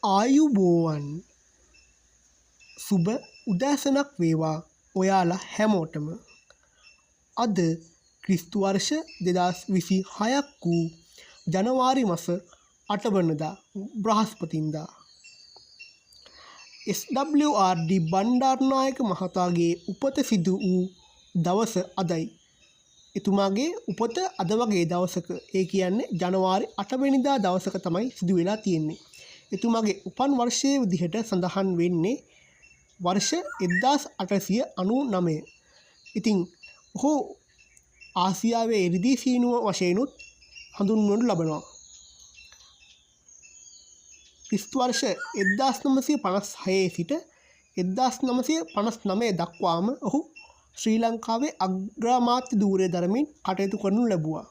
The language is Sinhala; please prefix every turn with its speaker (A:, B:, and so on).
A: ආයුබෝවන් සුබ උදෑසනක් වේවා ඔයාලා හැමෝටම. අද ක්‍රිස්තු වර්ෂ 2026ක් වූ ජනවාරි මාස 8 වෙනිදා බ්‍රහස්පතින්දා. SWRD බණ්ඩාරනායක මහතාගේ උපත සිදු වූ දවස අදයි. එතුමාගේ උපත අද වගේ දවසක, ඒ කියන්නේ ජනවාරි 8 වෙනිදා දවසක තමයි සිදු වෙලා තියෙන්නේ. එතුමාගේ උපන් වර්ෂයේ විදිහට සඳහන් වෙන්නේ වර්ෂ 1899. ඉතින් ඔහු ආසියාවේ එරිදී සීනුව වශයෙන්ුත් හඳුන්වනු ලබනවා. ක්‍රිස්තු වර්ෂ 1956 සිට 1959 දක්වාම ඔහු ශ්‍රී ලංකාවේ අග්‍රාමාත්‍ය ධූරය දරමින් කටයුතු කරනු ලැබුවා.